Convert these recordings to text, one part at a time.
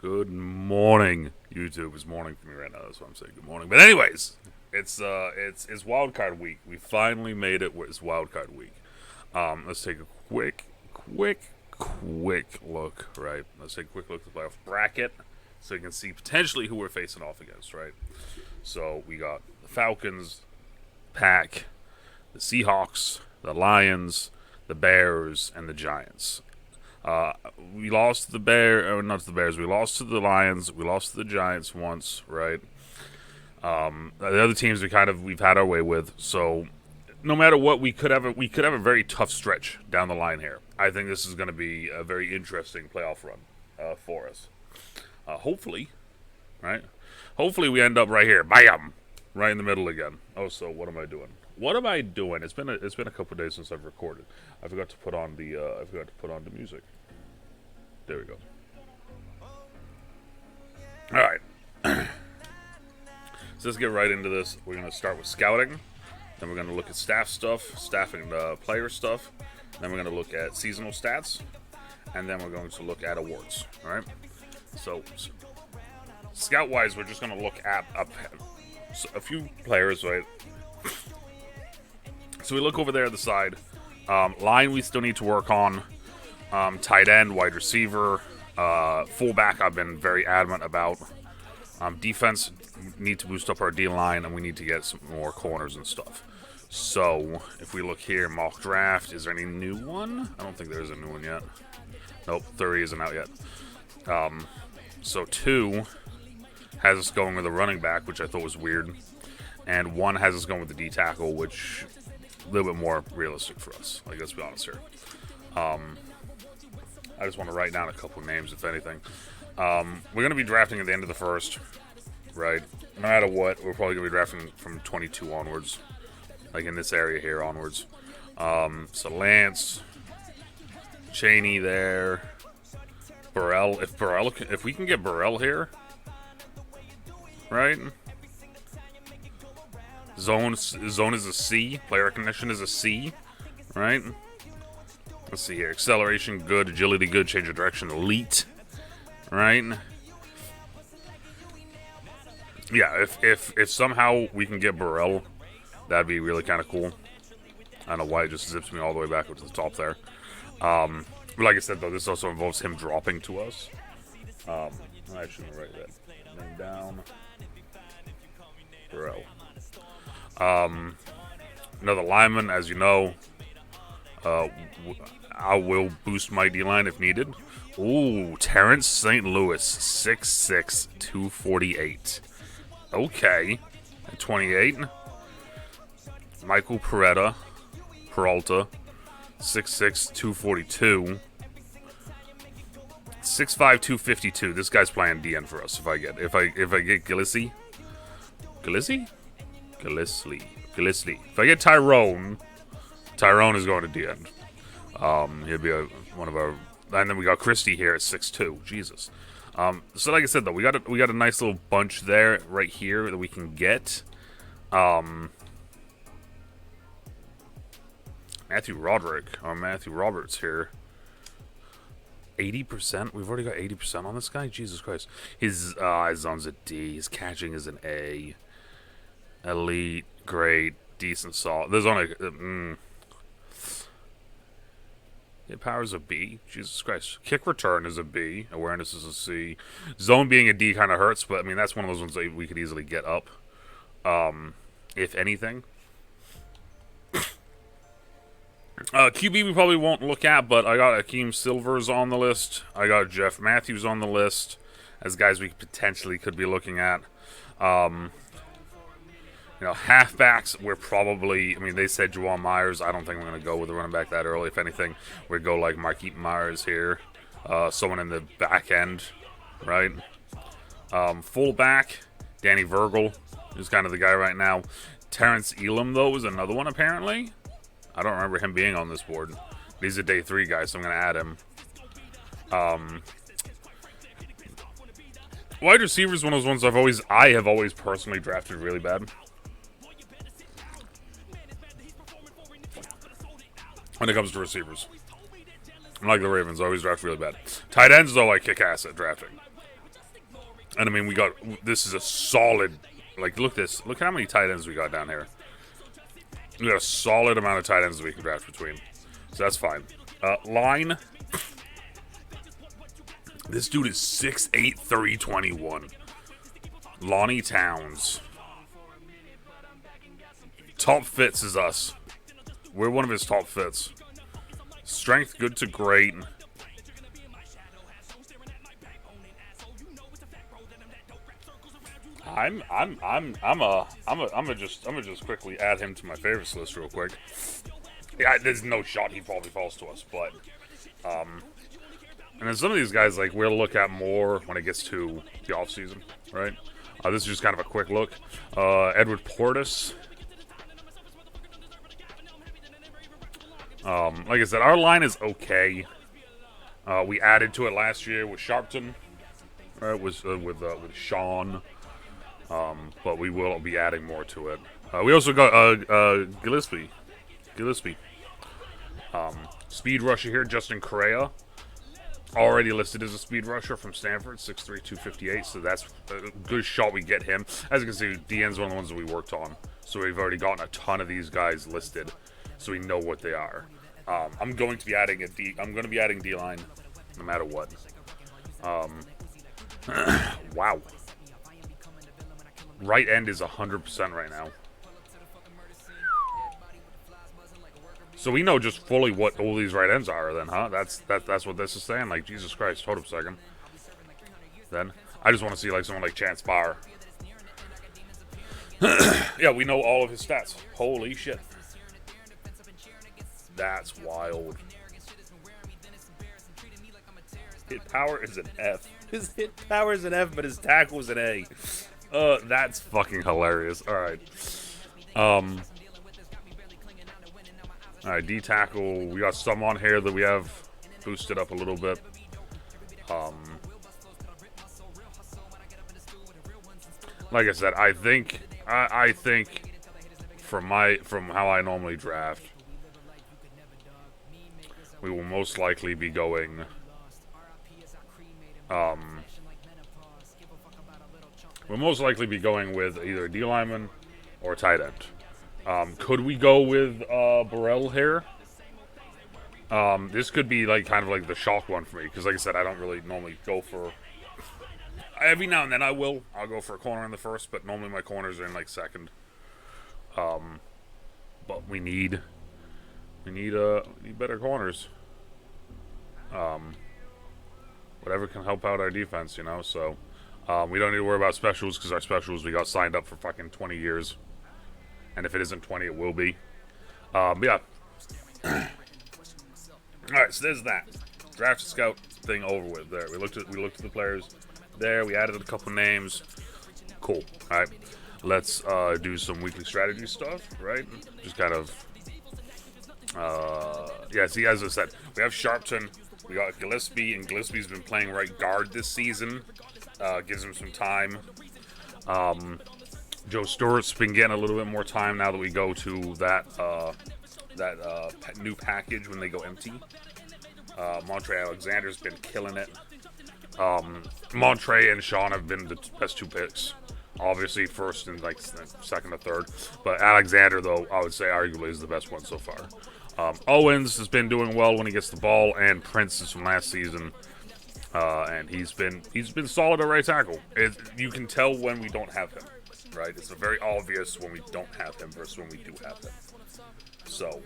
Good morning, YouTube. It's morning for me right now. That's why I'm saying good morning. But anyways, it's wild card week. We finally made it. It's wild card week. Let's take a quick look. Right. Let's take a quick look at the playoff bracket so you can see potentially who we're facing off against. Right. So we got the Falcons, Pack, the Seahawks, the Lions, the Bears, and the Giants. We lost to the not to the Bears. We lost to the Lions. We lost to the Giants once, right? The other teams we've had our way with. So no matter what, we could have a very tough stretch down the line here. I think this is going to be a very interesting playoff run for us. Hopefully, right? Hopefully we end up right here, bam, right in the middle again. Oh, so what am I doing? What am I doing? It's been a couple of days since I've recorded. I forgot to put on the music. There we go. All right. So let's get right into this. We're gonna start with scouting. Then we're gonna look at staffing player stuff. Then we're gonna look at seasonal stats, and then we're going to look at awards. All right. So scout-wise, we're just gonna look at a few players, right? So we look over there at the side. Line we still need to work on. Tight end, wide receiver, fullback I've been very adamant about. Defense, need to boost up our D-line, and we need to get some more corners and stuff. So if we look here, mock draft, is there any new one? I don't think there's a new one yet. Nope, 30 isn't out yet. So 2 has us going with a running back, which I thought was weird. And 1 has us going with the D-tackle, which a little bit more realistic for us. Like, let's be honest here. I just want to write down a couple of names, if anything. We're going to be drafting at the end of the first, right? No matter what, we're probably going to be drafting from 22 onwards, like in this area here onwards. So Lance, Cheney there, Burrell. If we can get Burrell here, right? Zone is a C. Player recognition is a C, right? Let's see here. Acceleration, good. Agility, good. Change of direction, elite. Right? Yeah, if somehow we can get Burrell, that'd be really kind of cool. I don't know why it just zips me all the way back up to the top there. Like I said, though, this also involves him dropping to us. I shouldn't write that name down. Burrell. Another lineman, as you know. I will boost my D-line if needed. Ooh, Terrence St. Louis, 6'6", 248. Okay. At 28. Michael Peralta, 6'6", 242. 6'5", 252. This guy's playing DN for us. If I get Gillislee. If I get Tyrone is going to DN. He'll be one of our. And then we got Christie here at 6'2". Jesus. So like I said, though, we got a nice little bunch there right here that we can get. Matthew Roberts here. 80%. We've already got 80% on this guy. Jesus Christ. His zone's a D. His catching is an A. Elite, great, decent, solid. There's only. Yeah, power's a B. Jesus Christ. Kick return is a B. Awareness is a C. Zone being a D kind of hurts, but I mean that's one of those ones that we could easily get up. If anything. QB we probably won't look at, but I got Akeem Silvers on the list. I got Jeff Matthews on the list as guys we potentially could be looking at. Halfbacks, we're probably, they said Juwan Myers. I don't think we're going to go with a running back that early. If anything, we'd go like Marquise Myers here. Someone in the back end, right? Fullback, Danny Virgil is kind of the guy right now. Terrence Elam, though, is another one, apparently. I don't remember him being on this board. He's a day 3 guy, so I'm going to add him. Wide receiver is one of those ones I have always personally drafted really bad. When it comes to receivers. I'm like the Ravens, I always draft really bad. Tight ends, though, I kick ass at drafting. And I mean, this is a solid, like, look at how many tight ends we got down here. We got a solid amount of tight ends that we can draft between. So that's fine. Line. This dude is 6'8", 321. Lonnie Towns. Top fits is us. We're one of his top fits. Strength good to great. I'm gonna just quickly add him to my favorites list real quick. Yeah, there's no shot he probably falls to us, but and then some of these guys, like, we'll look at more when it gets to the off season, right? This is just kind of a quick look. Edward Portis. Like I said, our line is okay. We added to it last year with Sharpton, right? With Sean. But we will be adding more to it. We also got Gillespie. Speed rusher here, Justin Correa. Already listed as a speed rusher from Stanford, 6'3", 258. So that's a good shot we get him. As you can see, DN's one of the ones that we worked on. So we've already gotten a ton of these guys listed, so we know what they are. I'm going to be adding D-line, no matter what. Wow. Right end is 100% right now. So we know just fully what all these right ends are then, huh? That's what this is saying? Like, Jesus Christ, hold up a second. Then, I just want to see, like, someone like Chance Barr. Yeah, we know all of his stats. Holy shit. That's wild. Hit power is an F. His hit power is an F, but his tackle is an A. That's fucking hilarious. Alright. Alright, D-tackle. We got some on here that we have boosted up a little bit. Like I said, I think from how I normally draft, we will most likely be going we'll most likely be going with either a D lineman or a tight end. Could we go with Burrell here? This could be like kind of like the shock one for me, because like I said, I don't really normally go for. Every now and then I'll go for a corner in the first, but normally my corners are in like second. But we need better corners. Whatever can help out our defense, you know. So we don't need to worry about specials, because our specials, we got signed up for fucking 20 years. And if it isn't 20, it will be. Yeah. Alright, so there's that. Draft scout thing over with. There. We looked at the players. There, we added a couple names. Cool. Alright. Let's do some weekly strategy stuff, right? Just kind of yeah, see, as I said, we have Sharpton, we got Gillespie, and Gillespie's been playing right guard this season. Gives him some time. Joe Stewart's been getting a little bit more time now that we go to that new package when they go empty. Montre Alexander's been killing it. Montre and Sean have been the best two picks. Obviously, first and like second or third. But Alexander, though, I would say arguably is the best one so far. Owens has been doing well when he gets the ball, and Prince is from last season. And he's been solid at right tackle. You can tell when we don't have him, right? It's very obvious when we don't have him versus when we do have him. So,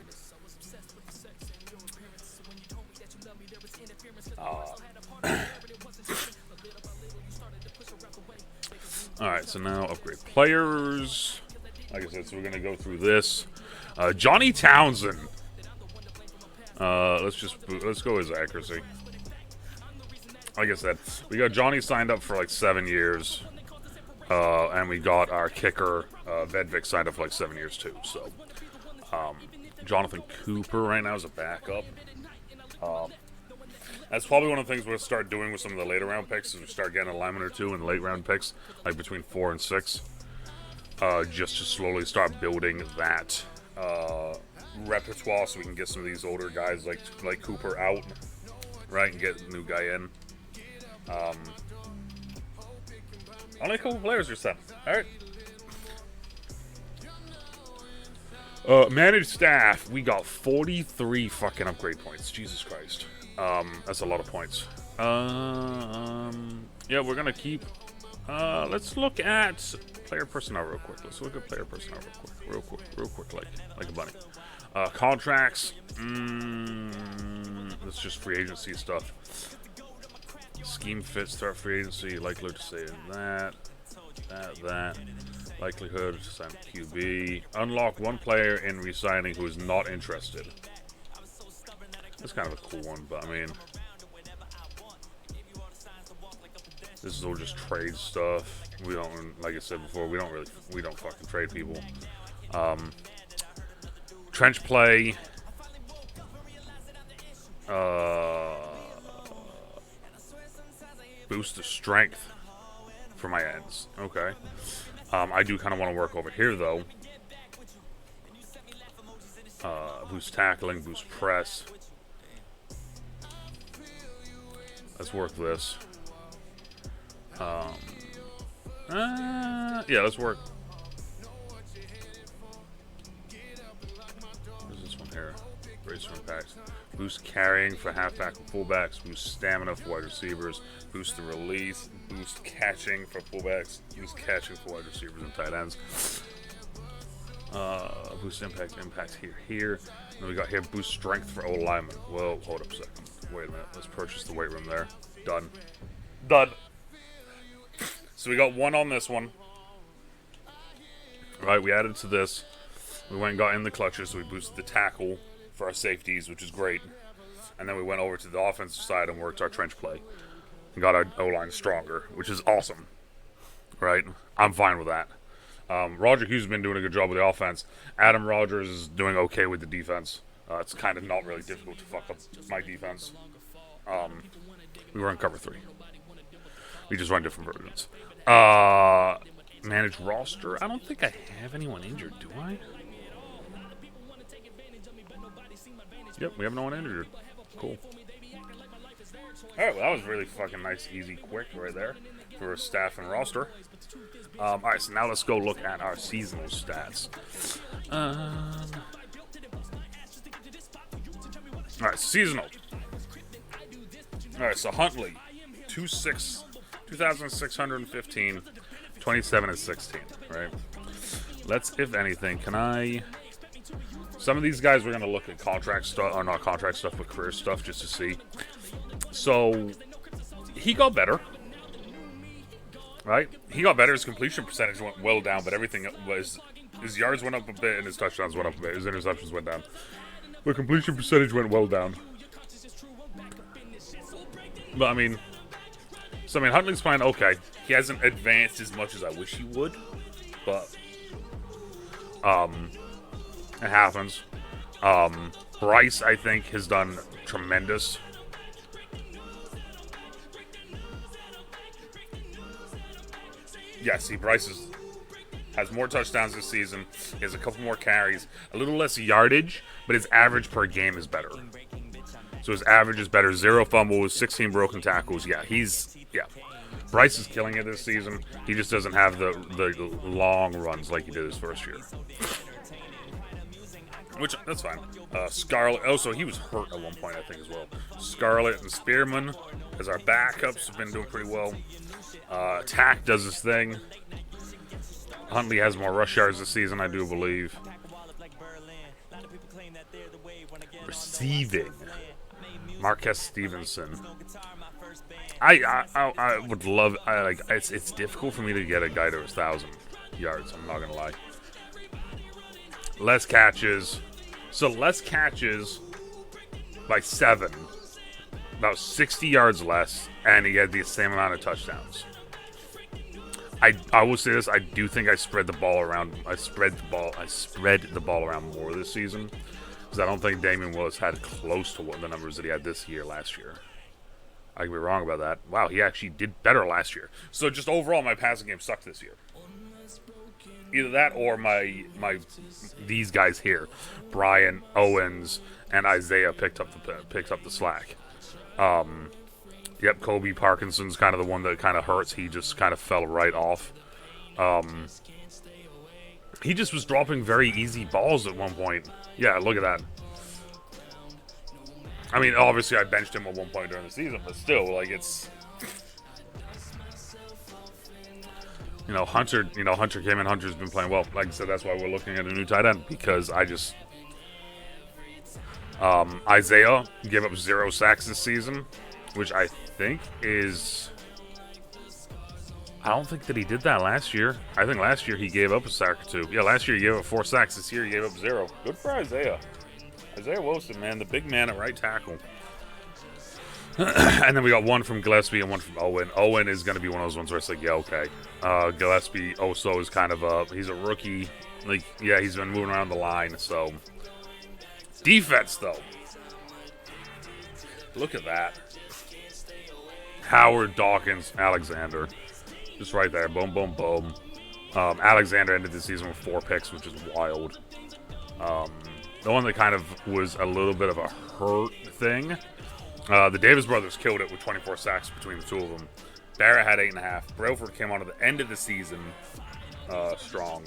alright, so now upgrade players. Like I said, so we're going to go through this. Johnny Townsend. Let's go his accuracy. Like I said, we got Johnny signed up for like 7 years. And we got our kicker, Vedvik, signed up for like 7 years too. So, Jonathan Cooper right now is a backup. That's probably one of the things we'll start doing with some of the later round picks, is we start getting a lineman or two in the late round picks, like between 4 and 6, just to slowly start building that repertoire, so we can get some of these older guys like Cooper out, right, and get a new guy in. Only a couple players are sent. Alright. Managed staff, we got 43 fucking upgrade points. Jesus Christ. That's a lot of points. Yeah, we're gonna keep. Let's look at player personnel real quick. Let's look at player personnel real quick, like a bunny. Contracts. That's just free agency stuff. Scheme fit, start free agency. Likelihood to say that. Likelihood to sign QB. Unlock one player in re-signing who is not interested. That's kind of a cool one, but I mean, this is all just trade stuff. We don't, like I said before, we don't fucking trade people. Trench play. Boost the strength for my ends. Okay. I do kind of want to work over here, though. Boost tackling, boost press. Let's work this. Yeah, let's work. Where's this one here? Brace for impacts. Boost carrying for halfback and fullbacks. Boost stamina for wide receivers. Boost the release. Boost catching for fullbacks. Boost catching for wide receivers and tight ends. Boost impact here. And then we got here boost strength for O linemen. Whoa, hold up a second. Wait a minute. Let's purchase the weight room there. Done. So we got one on this one. Right, we added to this. We went and got in the clutches, so we boosted the tackle for our safeties, which is great. And then we went over to the offensive side and worked our trench play. And got our O-line stronger, which is awesome. Right? I'm fine with that. Roger Hughes has been doing a good job with the offense. Adam Rogers is doing okay with the defense. It's kind of not really difficult to fuck up my defense. We were in cover 3. We just run different versions. Manage roster. I don't think I have anyone injured, do I? Yep, we have no one injured. Cool. Alright, well that was really fucking nice, easy, quick right there for staff and roster. Alright, so now let's go look at our seasonal stats. Alright, seasonal. Alright, so Huntley, 2,615, 27 and 16, right? Let's, if anything, can I... Some of these guys we're going to look at contract stuff, or not contract stuff, but career stuff, just to see. So, he got better, right? He got better. His completion percentage went well down, but everything was... His yards went up a bit, and his touchdowns went up a bit. His interceptions went down. But completion percentage went well down. But, I mean... So, I mean, Huntley's fine. Okay. He hasn't advanced as much as I wish he would. But... It happens. Bryce, I think, has done tremendous. Yeah, see, Bryce has more touchdowns this season. He has a couple more carries. A little less yardage, but his average per game is better. So his average is better. 0 fumbles, 16 broken tackles. Yeah, Bryce is killing it this season. He just doesn't have the long runs like he did his first year. Which, that's fine. Scarlett, so he was hurt at one point, I think, as well. Scarlett and Spearman, as our backups, have been doing pretty well. Attack does his thing. Huntley has more rush yards this season, I do believe. Receiving. Marquez Stevenson. I would love, it's difficult for me to get a guy to 1,000 yards, I'm not going to lie. Less catches. So less catches by 7. About 60 yards less, and he had the same amount of touchdowns. I will say this, I do think I spread the ball around. I spread the ball around more this season. Because I don't think Damian Willis had close to the numbers that he had this year last year. I could be wrong about that. Wow, he actually did better last year. So just overall, my passing game sucked this year. Either that or these guys here, Brian, Owens, and Isaiah picked up the slack. Yep, Kobe Parkinson's kind of the one that kind of hurts. He just kind of fell right off. He just was dropping very easy balls at one point. Yeah, look at that. I mean, obviously I benched him at one point during the season, but still, like, it's... Hunter came in. Hunter's been playing well. Like I said, that's why we're looking at a new tight end, because I just... Isaiah gave up 0 sacks this season, which I think is... I don't think that he did that last year. I think last year he gave up a sack or 2. Yeah, last year he gave up 4 sacks. This year he gave up 0. Good for Isaiah. Isaiah Wilson, man, the big man at right tackle. And then we got 1 from Gillespie and 1 from Owen. Owen is going to be one of those ones where it's like, yeah, okay. Gillespie also is kind of he's a rookie. Like, yeah, he's been moving around the line, so. Defense, though. Look at that. Howard, Dawkins, Alexander. Just right there. Boom, boom, boom. Alexander ended the season with 4 picks, which is wild. The one that kind of was a little bit of a hurt thing. The Davis brothers killed it with 24 sacks between the 2 of them. Barrett had 8.5. Brailford came on at the end of the season strong.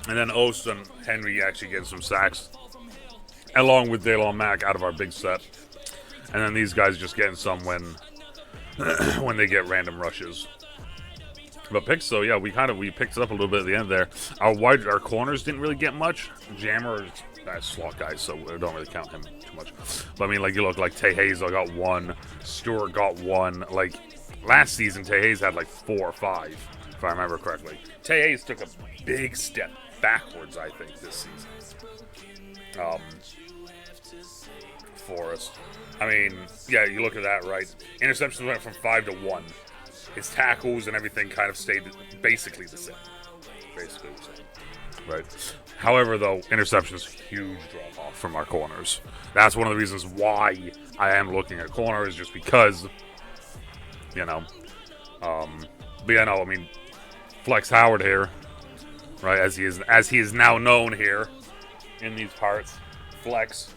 And then Olsen, Henry actually getting some sacks, along with Daylon Mack out of our big set. And then these guys just getting some when they get random rushes. But picks, though, yeah, we picked it up a little bit at the end there. Our corners didn't really get much. Jammer is that slot guy, so we don't really count him too much. But I mean, like, you look like Tay Hayes got 1, Stewart got 1. Like last season, Tay Hayes had like 4 or 5, if I remember correctly. Tay Hayes took a big step backwards, I think, this season. For us. I mean, yeah, you look at that, right? Interceptions went from 5 to 1. His tackles and everything kind of stayed basically the same. Right? However, though, interceptions, huge drop-off from our corners. That's one of the reasons why I am looking at corner, is just because, But yeah, no, I mean, Flex Howard here, right, as he is now known here in these parts. Flex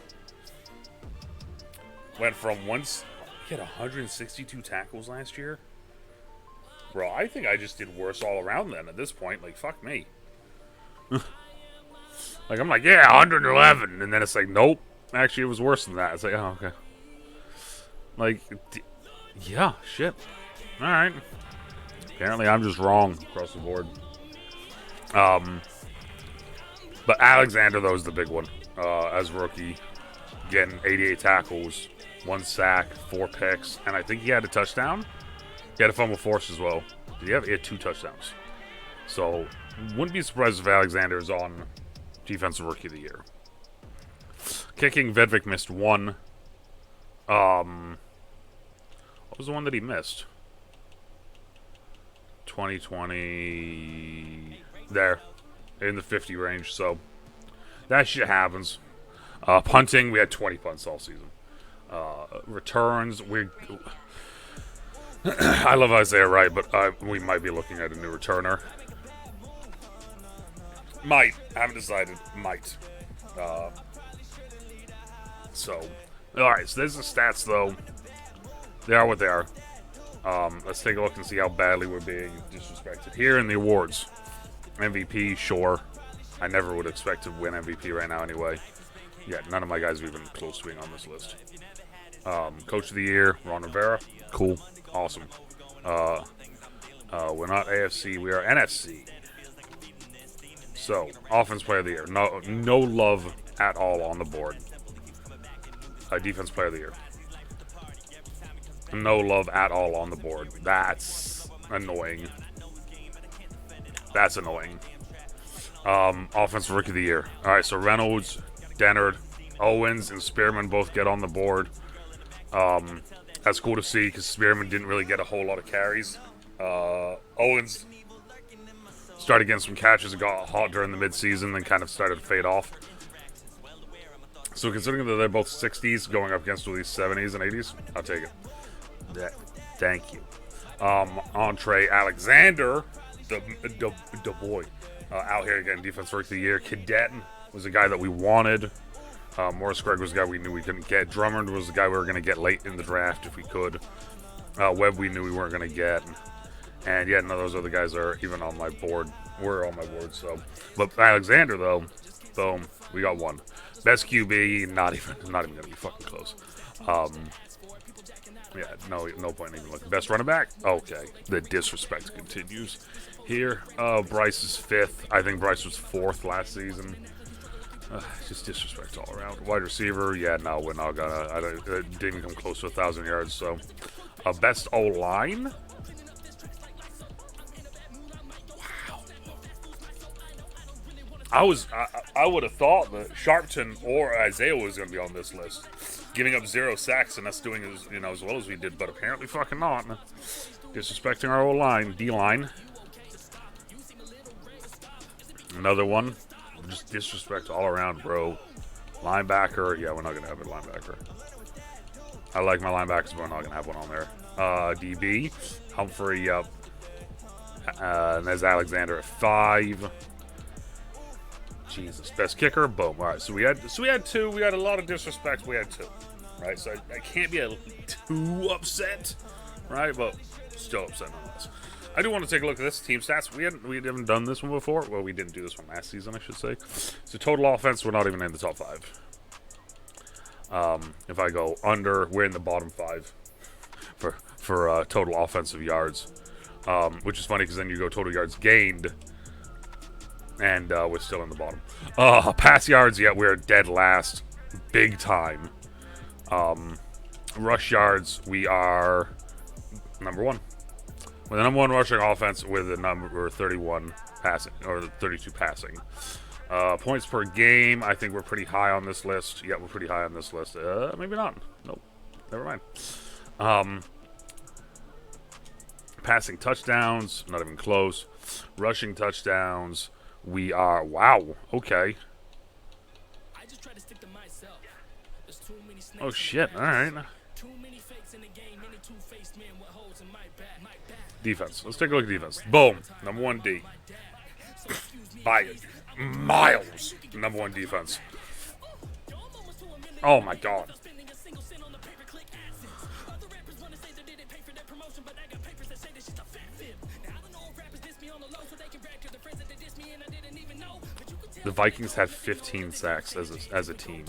went from once he had 162 tackles last year. Bro, I think I just did worse all around then at this point. Like, fuck me. Like, I'm like, yeah, 111. And then it's like, nope. Actually, it was worse than that. It's like, oh, okay. Like, yeah, shit. All right. Apparently, I'm just wrong across the board. But Alexander, though, is the big one. As rookie, getting 88 tackles, 1 sack, 4 picks, and I think he had a touchdown. He had a fumble force as well. He had 2 touchdowns. So, wouldn't be surprised if Alexander is on Defensive Rookie of the Year. Kicking, Vedvik missed 1. What was the one that he missed? 2020. There. In the 50 range, so that shit happens. Punting, we had 20 punts all season. Returns, I love Isaiah Wright, but we might be looking at a new returner. Might. Haven't decided. Might. Alright, so there's the stats, though. They are what they are. Let's take a look and see how badly we're being disrespected. Here in the awards. MVP, sure. I never would expect to win MVP right now anyway. Yeah, none of my guys are even close to being on this list. Coach of the Year, Ron Rivera. Cool. Awesome. We're not AFC, we are NFC. So, Offense Player of the Year. No love at all on the board. Defense Player of the Year. No love at all on the board. That's annoying. That's annoying. Offensive Rookie of the Year. Alright, so Reynolds, Dennard, Owens, and Spearman both get on the board. That's cool to see because Spearman didn't really get a whole lot of carries. Owens started getting some catches and got hot during the midseason, then kind of started to fade off. So considering that they're both 60s going up against all these 70s and 80s, I'll take it. Thank you. Entree Alexander, the boy, out here getting Defense Rookie of the Year. Cadet was a guy that we wanted. Morris Craig was the guy we knew we couldn't get. Drummond was the guy we were going to get late in the draft if we could. Webb we knew we weren't going to get. And yeah, none of those other guys are even on my board. Were on my board, so. But Alexander, though, boom, we got one. Best QB, not even going to be fucking close. Yeah, no point even looking. Best running back? Okay. The disrespect continues here. Bryce is 5th. I think Bryce was 4th last season. Just disrespect all around. Wide receiver? Yeah, no, we're not gonna. I didn't even come close to 1,000 yards, so. Best O-line? Wow. I would have thought that Sharpton or Isaiah was going to be on this list. Giving up 0 sacks and us doing as well as we did, but apparently fucking not. Disrespecting our O-line. D-line. Another one. Just disrespect all around, bro. Linebacker. Yeah, we're not going to have a linebacker. I like my linebackers, but we're not going to have one on there. DB. Humphrey, yep. And there's Alexander at 5. Jesus. Best kicker. Boom. All right. So we had 2. We had a lot of disrespect. We had 2. Right. So I can't be too upset. Right. But still upset nonetheless. I do want to take a look at this team stats. We haven't done this one before. Well, we didn't do this one last season, I should say. So total offense, we're not even in the top 5. If I go under, we're in the bottom 5 for total offensive yards, which is funny because then you go total yards gained, and we're still in the bottom. Pass yards, yeah, we're dead last, big time. Rush yards, we are number 1. With the number 1 rushing offense with the number 31 passing, or 32 passing. Points per game, I think we're pretty high on this list. Yeah, we're pretty high on this list. Maybe not. Nope. Never mind. Passing touchdowns, not even close. Rushing touchdowns, we are, wow, okay. Oh, shit, all right. Defense. Let's take a look at defense. Boom. Number 1 D. By miles. Number 1 defense. Oh my god. The Vikings had 15 sacks as a team.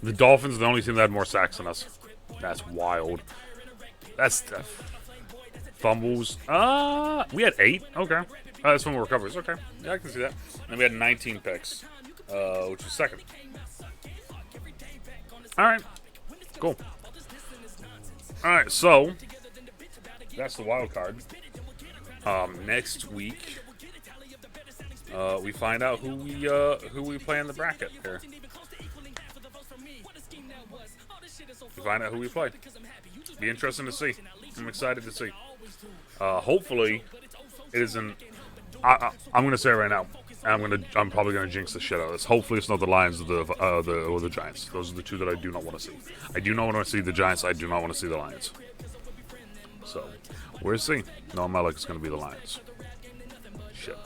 The Dolphins are the only team that had more sacks than us. That's wild. That's fumbles. We had 8. Okay. That's fumble recoveries. Okay. Yeah, I can see that. And we had 19 picks, which was 2nd. All right. Cool. All right. So that's the wild card. Next week, we find out who we play in the bracket here. We find out who we play. Be interesting to see. I'm excited to see. Hopefully, it isn't. I'm going to say it right now. I'm probably going to jinx the shit out of this. Hopefully, it's not the Lions or the Giants. Those are the 2 that I do not want to see. I do not want to see the Giants. I do not want to see the Lions. So, we'll see. No, my luck is going to be the Lions. Shit.